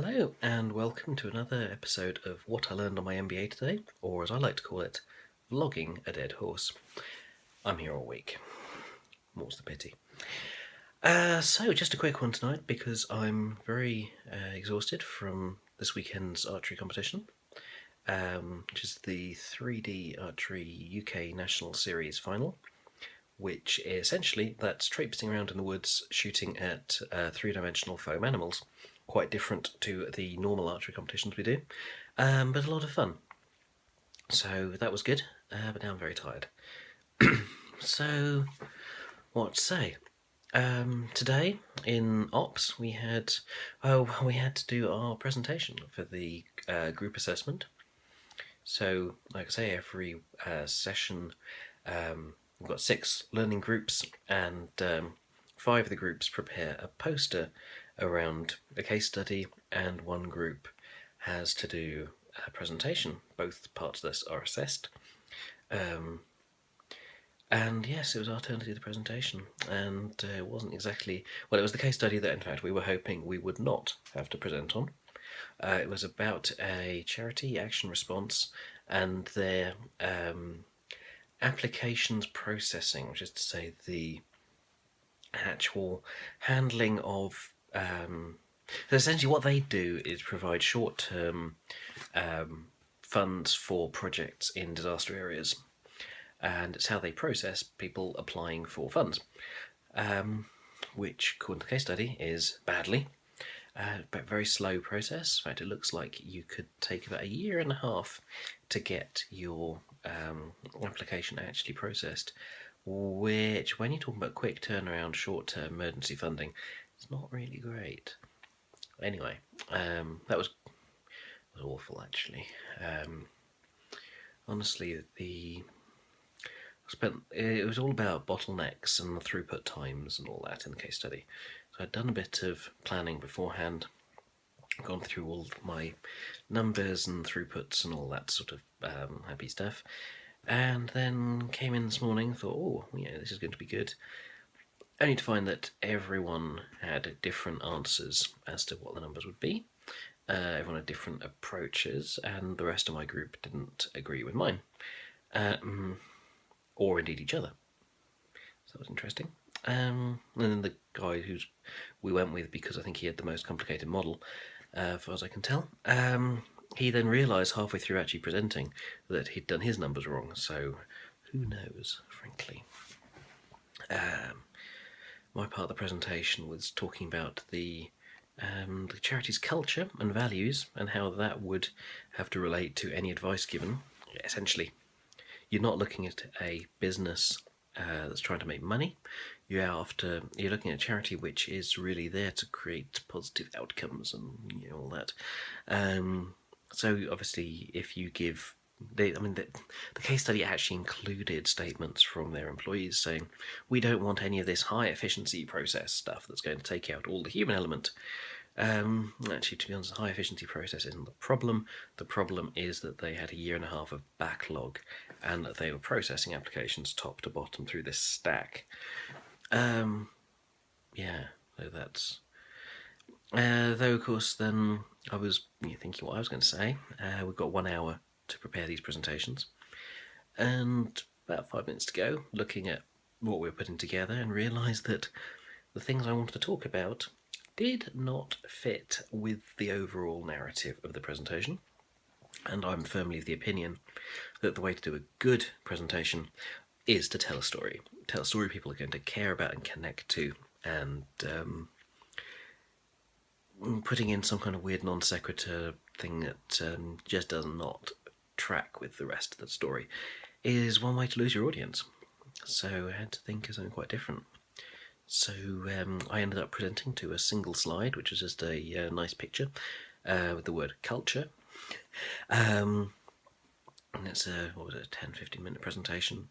Hello, and welcome to another episode of What I Learned on my MBA today, or as I like to call it, Vlogging a Dead Horse. I'm here all week. More's the pity. So, just a quick one tonight because I'm very exhausted from this weekend's archery competition, which is the 3D Archery UK National Series final, which essentially that's traipsing around in the woods shooting at three-dimensional foam animals. Quite different to the normal archery competitions we do, but a lot of fun. So that was good, but now I'm very tired. So, what to say? Today in Ops we had to do our presentation for the group assessment. So, like I say, every session we've got 6 learning groups, and 5 of the groups prepare a poster around a case study, and 1 group has to do a presentation. Both parts of this are assessed. And yes, it was our turn to do the presentation, and it wasn't exactly... Well, it was the case study that, in fact, we were hoping we would not have to present on. It was about a charity action response and their applications processing, which is to say the actual handling of... So essentially what they do is provide short-term funds for projects in disaster areas, and it's how they process people applying for funds, which, according to the case study, is badly. But very slow process. In fact, it looks like you could take about 1.5 years to get your application actually processed, which, when you're talking about quick turnaround, short-term emergency funding, it's not really great. Anyway, that was awful, actually. Honestly, it was all about bottlenecks and the throughput times and all that in the case study. So I'd done a bit of planning beforehand, gone through all of my numbers and throughputs and all that sort of happy stuff, and then came in this morning, thought, oh, this is going to be good, only to find that everyone had different answers as to what the numbers would be. Everyone had different approaches, and the rest of my group didn't agree with mine, or indeed each other. So that was interesting. And then the guy we went with, because I think he had the most complicated model, as far as I can tell, he then realised halfway through actually presenting that he'd done his numbers wrong, so who knows, frankly. My part of the presentation was talking about the charity's culture and values and how that would have to relate to any advice given. Essentially, you're not looking at a business that's trying to make money. You're looking at a charity which is really there to create positive outcomes and all that. So obviously, if you give... the case study actually included statements from their employees saying, we don't want any of this high efficiency process stuff that's going to take out all the human element. Actually, to be honest, the high efficiency process isn't the problem. The problem is that they had 1.5 years of backlog, and that they were processing applications top to bottom through this stack. So that's... though, of course, then I was thinking what I was going to say. We've got 1 hour to prepare these presentations, and about 5 minutes to go, looking at what we were putting together, and realised that the things I wanted to talk about did not fit with the overall narrative of the presentation. And I'm firmly of the opinion that the way to do a good presentation is to tell a story. Tell a story people are going to care about and connect to, and putting in some kind of weird non sequitur thing that just does not track with the rest of the story is one way to lose your audience. So I had to think of something quite different. So I ended up presenting to a single slide, which was just a nice picture with the word culture. And it's a 10-15 minute presentation.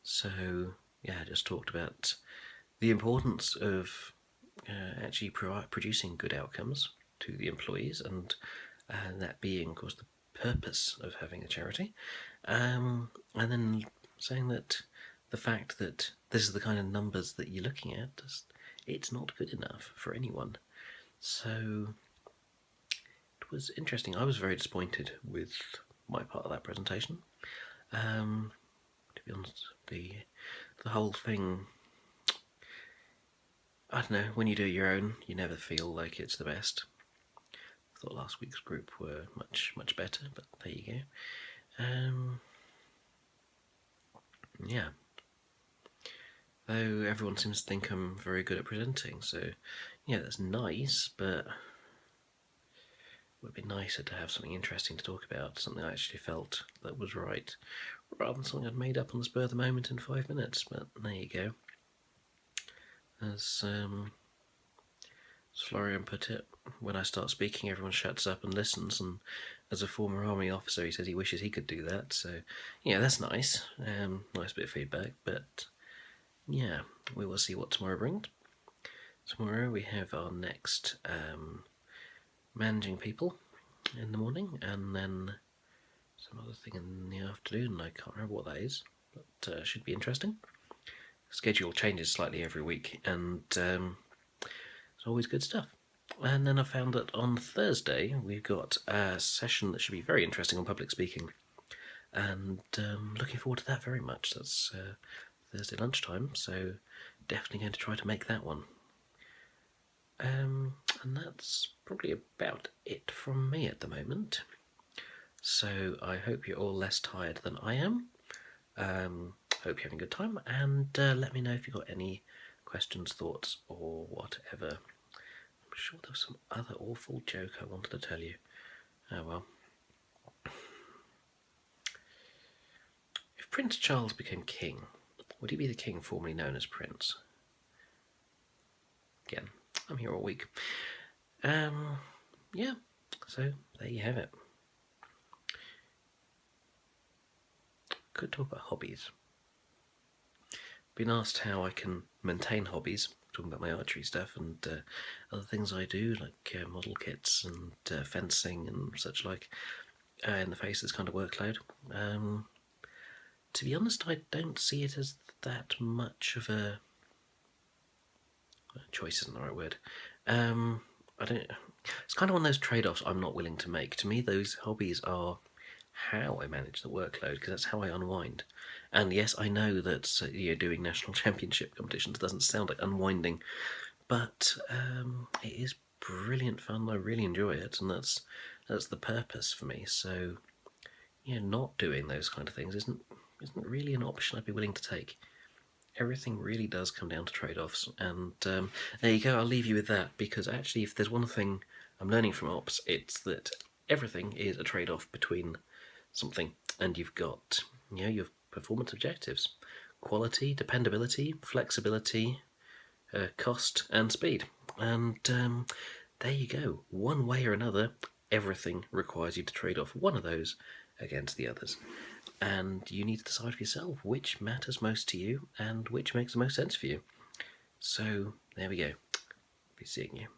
So yeah, I just talked about the importance of actually producing good outcomes to the employees, and that being, of course, the purpose of having a charity. And then saying that the fact that this is the kind of numbers that you're looking at, it's not good enough for anyone. So it was interesting. I was very disappointed with my part of that presentation. To be honest, the whole thing, I don't know, when you do your own, you never feel like it's the best. I thought last week's group were much better, but there you go. Yeah. Though everyone seems to think I'm very good at presenting, so yeah, that's nice, but it would be nicer to have something interesting to talk about, something I actually felt that was right, rather than something I'd made up on the spur of the moment in 5 minutes. But there you go. As Florian put it, when I start speaking, everyone shuts up and listens, and as a former army officer, he says he wishes he could do that. So yeah, that's nice. Nice bit of feedback, but yeah, we will see what tomorrow brings. Tomorrow we have our next managing people in the morning, and then some other thing in the afternoon. I can't remember what that is, but should be interesting. Schedule changes slightly every week, and it's always good stuff. And then I found that on Thursday we've got a session that should be very interesting on public speaking, and looking forward to that very much. That's Thursday lunchtime, so definitely going to try to make that one. And that's probably about it from me at the moment. So I hope you're all less tired than I am. Hope you're having a good time, and let me know if you've got any questions, thoughts, or whatever. I'm sure there was some other awful joke I wanted to tell you. Oh well. If Prince Charles became king, would he be the king formerly known as Prince? Again, I'm here all week. Yeah, so there you have it. Could talk about hobbies. Been asked how I can maintain hobbies, talking about my archery stuff and other things I do, like model kits and fencing and such like, in the face of this kind of workload. To be honest, I don't see it as that much of a choice isn't the right word. I don't. It's kind of one of those trade-offs I'm not willing to make. To me, those hobbies are how I manage the workload, because that's how I unwind. And yes, I know that doing national championship competitions doesn't sound like unwinding, but it is brilliant fun. I really enjoy it, and that's the purpose for me. So not doing those kind of things isn't really an option I'd be willing to take. Everything really does come down to trade-offs, and there you go. I'll leave you with that, because actually, if there's one thing I'm learning from ops, it's that everything is a trade-off between something, and you've got your performance objectives: quality, dependability, flexibility, cost, and speed. And there you go. One way or another, everything requires you to trade off one of those against the others. And you need to decide for yourself which matters most to you and which makes the most sense for you. So there we go. Be seeing you.